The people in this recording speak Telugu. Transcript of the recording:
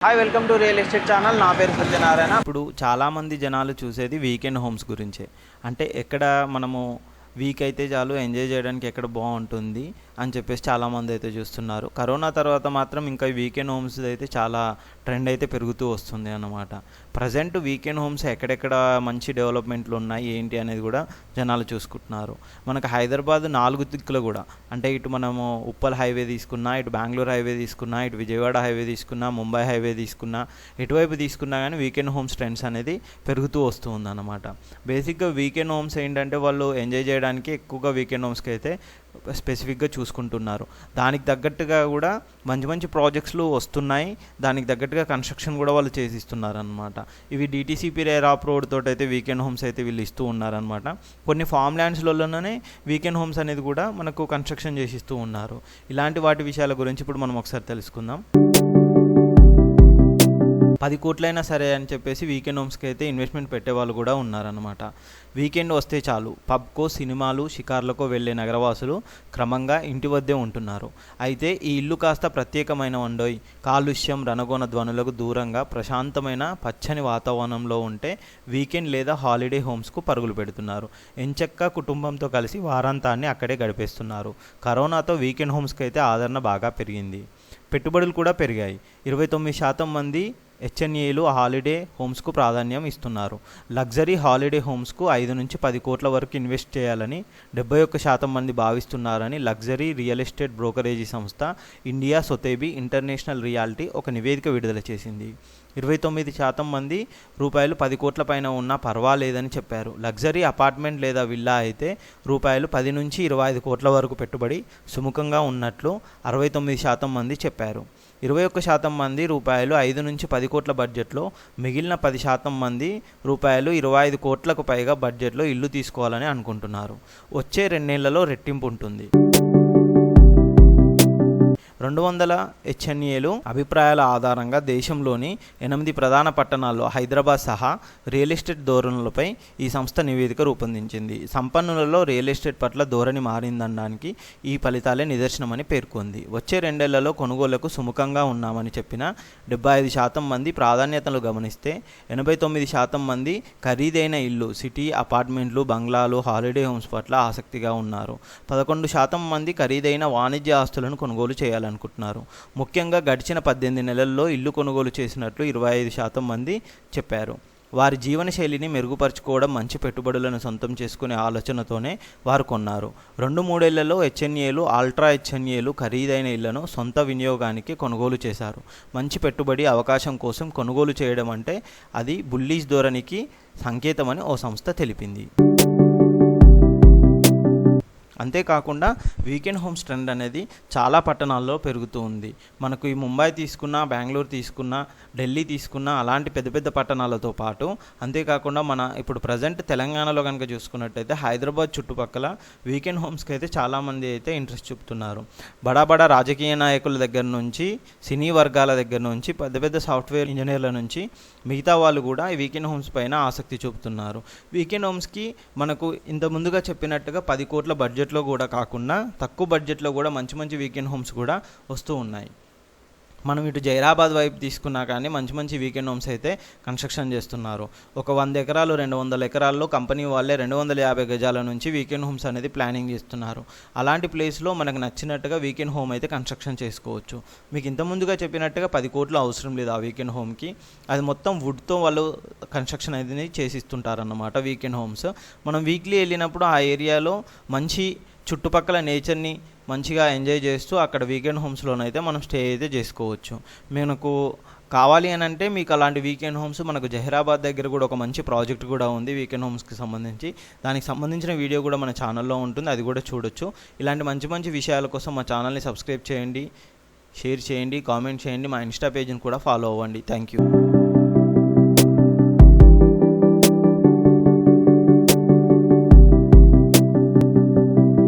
Hi welcome to real estate channel. నా పేరు సత్యనారాయణ. ఇప్పుడు చాలామంది జనాలు చూసేది వీకెండ్ హోమ్స్ గురించే. అంటే ఎక్కడ మనము వీక్ అయితే చాలు ఎంజాయ్ చేయడానికి ఎక్కడ బాగుంటుంది అని చెప్పేసి చాలామంది అయితే చూస్తున్నారు. కరోనా తర్వాత మాత్రం ఇంకా వీకెండ్ హోమ్స్ అయితే చాలా ట్రెండ్ అయితే పెరుగుతూ వస్తుంది అన్నమాట. ప్రజెంట్ వీకెండ్ హోమ్స్ ఎక్కడెక్కడ మంచి డెవలప్మెంట్లు ఉన్నాయి ఏంటి అనేది కూడా జనాలు చూసుకుంటున్నారు. మనకు హైదరాబాద్ 4 దిక్కులు కూడా, అంటే ఇటు మనము ఉప్పల్ హైవే తీసుకున్నా, ఇటు బెంగళూరు హైవే తీసుకున్నా, ఇటు విజయవాడ హైవే తీసుకున్నా, ముంబై హైవే తీసుకున్నా, ఎటువైపు తీసుకున్నా కానీ వీకెండ్ హోమ్స్ ట్రెండ్స్ అనేది పెరుగుతూ వస్తూ ఉందన్నమాట. బేసిక్గా వీకెండ్ హోమ్స్ ఏంటంటే వాళ్ళు ఎంజాయ్ చేయడానికి ఎక్కువగా వీకెండ్ హోమ్స్కి అయితే స్పెసిఫిక్గా చూసుకుంటున్నారు. దానికి తగ్గట్టుగా కూడా మంచి మంచి ప్రాజెక్ట్స్లు వస్తున్నాయి. దానికి తగ్గట్టుగా కన్స్ట్రక్షన్ కూడా వాళ్ళు చేసిస్తున్నారు అనమాట. ఇవి డిటీసీపీ రేరాప్ రోడ్ తోటి అయితే వీకెండ్ హోమ్స్ అయితే వీళ్ళు ఇస్తూ ఉన్నారనమాట. కొన్ని ఫామ్ ల్యాండ్స్లలోనే వీకెండ్ హోమ్స్ అనేది కూడా మనకు కన్స్ట్రక్షన్ చేసిస్తూ ఉన్నారు. ఇలాంటి వాటి విషయాల గురించి ఇప్పుడు మనం ఒకసారి తెలుసుకుందాం. 10 కోట్లైనా సరే అని చెప్పేసి వీకెండ్ హోమ్స్కి అయితే ఇన్వెస్ట్మెంట్ పెట్టేవాళ్ళు కూడా ఉన్నారనమాట. వీకెండ్ వస్తే చాలు పబ్కో, సినిమాలు, షికార్లకో వెళ్ళే నగరవాసులు క్రమంగా ఇంటి వద్దే ఉంటున్నారు. అయితే ఈ ఇల్లు కాస్త ప్రత్యేకమైన వండోయ్. కాలుష్యం, రణగొణ ధ్వనులకు దూరంగా ప్రశాంతమైన పచ్చని వాతావరణంలో ఉంటే వీకెండ్ లేదా హాలిడే హోమ్స్కు పరుగులు పెడుతున్నారు. ఎంచక్కా కుటుంబంతో కలిసి వారాంతాన్ని అక్కడే గడిపేస్తున్నారు. కరోనాతో వీకెండ్ హోమ్స్కి అయితే ఆదరణ బాగా పెరిగింది. పెట్టుబడులు కూడా పెరిగాయి. 29% మంది హెచ్ఎన్ఏలు హాలిడే హోమ్స్కు ప్రాధాన్యం ఇస్తున్నారు. లగ్జరీ హాలిడే హోమ్స్కు 5 నుంచి 10 కోట్ల వరకు ఇన్వెస్ట్ చేయాలని 71% మంది భావిస్తున్నారని లగ్జరీ రియల్ ఎస్టేట్ బ్రోకరేజీ సంస్థ ఇండియా సొతేబీ ఇంటర్నేషనల్ రియాలిటీ ఒక నివేదిక విడుదల చేసింది. 29% మంది రూపాయలు 10 కోట్ల పైన ఉన్నా పర్వాలేదని చెప్పారు. లగ్జరీ అపార్ట్మెంట్ లేదా విల్లా అయితే రూపాయలు 10 నుంచి 25 కోట్ల వరకు పెట్టుబడి సుముఖంగా ఉన్నట్లు 69% మంది చెప్పారు. 21% మంది రూపాయలు 5 నుంచి 10 కోట్ల బడ్జెట్లో, మిగిలిన 10% మంది రూపాయలు 25 కోట్లకు పైగా బడ్జెట్లో ఇల్లు తీసుకోవాలని అనుకుంటున్నారు. వచ్చే 2 నెలల్లో రెట్టింపు ఉంటుంది. 200 హెచ్ఎన్ఏలు అభిప్రాయాల ఆధారంగా దేశంలోని 8 ప్రధాన పట్టణాల్లో హైదరాబాద్ సహా రియల్ ఎస్టేట్ ధోరణులపై ఈ సంస్థ నివేదిక రూపొందించింది. సంపన్నులలో రియల్ ఎస్టేట్ పట్ల ధోరణి మారిందనడానికి ఈ ఫలితాలే నిదర్శనమని పేర్కొంది. వచ్చే 2 ఏళ్లలో కొనుగోళ్లకు సుముఖంగా ఉన్నామని చెప్పిన 75% మంది ప్రాధాన్యతలు గమనిస్తే 89% మంది ఖరీదైన ఇల్లు, సిటీ అపార్ట్మెంట్లు, బంగ్లాలు, హాలిడే హోమ్స్ పట్ల ఆసక్తిగా ఉన్నారు. 11% మంది ఖరీదైన వాణిజ్య ఆస్తులను కొనుగోలు చేయాలనుకుంటున్నారు. ముఖ్యంగా గడిచిన 18 నెలల్లో ఇల్లు కొనుగోలు చేసినట్లు 25% మంది చెప్పారు. వారి జీవనశైలిని మెరుగుపరుచుకోవడం, మంచి పెట్టుబడులను సొంతం చేసుకునే ఆలోచనతోనే వారు కొన్నారు. 2-3 ఏళ్లలో హెచ్ఎన్ఏలు, అల్ట్రా హెచ్ఎన్ఏలు ఖరీదైన ఇళ్లను సొంత వినియోగానికి కొనుగోలు చేశారు. మంచి పెట్టుబడి అవకాశం కోసం కొనుగోలు చేయడం అంటే అది బుల్లిష్ ధోరణికి సంకేతమని ఓ సంస్థ తెలిపింది. అంతేకాకుండా వీకెండ్ హోమ్స్ ట్రెండ్ అనేది చాలా పట్టణాల్లో పెరుగుతూ ఉంది. మనకు ఈ ముంబై తీసుకున్నా, బెంగళూరు తీసుకున్నా, ఢిల్లీ తీసుకున్నా, అలాంటి పెద్ద పెద్ద పట్టణాలతో పాటు అంతేకాకుండా మన ఇప్పుడు ప్రజెంట్ తెలంగాణలో కనుక చూసుకున్నట్టయితే హైదరాబాద్ చుట్టుపక్కల వీకెండ్ హోమ్స్కి అయితే చాలామంది అయితే ఇంట్రెస్ట్ చూపుతున్నారు. బడా రాజకీయ నాయకుల దగ్గర నుంచి, సినీ వర్గాల దగ్గర నుంచి, పెద్ద పెద్ద సాఫ్ట్వేర్ ఇంజనీర్ల నుంచి మిగతా వాళ్ళు కూడా ఈ వీకెండ్ హోమ్స్ పైన ఆసక్తి చూపుతున్నారు. వీకెండ్ హోమ్స్కి మనకు ఇంత ముందుగా చెప్పినట్టుగా 10 కోట్ల బడ్జెట్లో కూడా కాకుండా తక్కువ బడ్జెట్లో కూడా మంచి మంచి వీకెండ్ హోమ్స్ కూడా వస్తూ ఉన్నాయి. మనం ఇటు జైరాబాద్ వైపు తీసుకున్నా కానీ మంచి మంచి వీకెండ్ హోమ్స్ అయితే కన్స్ట్రక్షన్ చేస్తున్నారు. ఒక 100 ఎకరాలు 200 ఎకరాల్లో కంపెనీ వాళ్ళే 250 గజాల నుంచి వీకెండ్ హోమ్స్ అనేది ప్లానింగ్ చేస్తున్నారు. అలాంటి ప్లేస్లో మనకు నచ్చినట్టుగా వీకెండ్ హోమ్ అయితే కన్స్ట్రక్షన్ చేసుకోవచ్చు. మీకు ఇంత ముందుగా చెప్పినట్టుగా 10 కోట్లు అవసరం లేదు ఆ వీకెండ్ హోమ్కి. అది మొత్తం వుడ్తో వాళ్ళు కన్స్ట్రక్షన్ అనేది చేసిస్తుంటారన్నమాట వీకెండ్ హోమ్స్. మనం వీక్లీ వెళ్ళినప్పుడు ఆ ఏరియాలో మంచి చుట్టుపక్కల నేచర్ని మంచిగా ఎంజాయ్ చేస్తూ అక్కడ వీకెండ్ హోమ్స్లోనైతే మనం స్టే అయితే చేసుకోవచ్చు. మనకు కావాలి అని అంటే మీకు అలాంటి వీకెండ్ హోమ్స్ మనకు జహీరాబాద్ దగ్గర కూడా ఒక మంచి ప్రాజెక్ట్ కూడా ఉంది వీకెండ్ హోమ్స్కి సంబంధించి. దానికి సంబంధించిన వీడియో కూడా మన ఛానల్లో ఉంటుంది, అది కూడా చూడొచ్చు. ఇలాంటి మంచి మంచి విషయాల కోసం మా ఛానల్ని సబ్స్క్రైబ్ చేయండి, షేర్ చేయండి, కామెంట్ చేయండి. మా ఇన్స్టా పేజ్ని కూడా ఫాలో అవ్వండి. Thank you.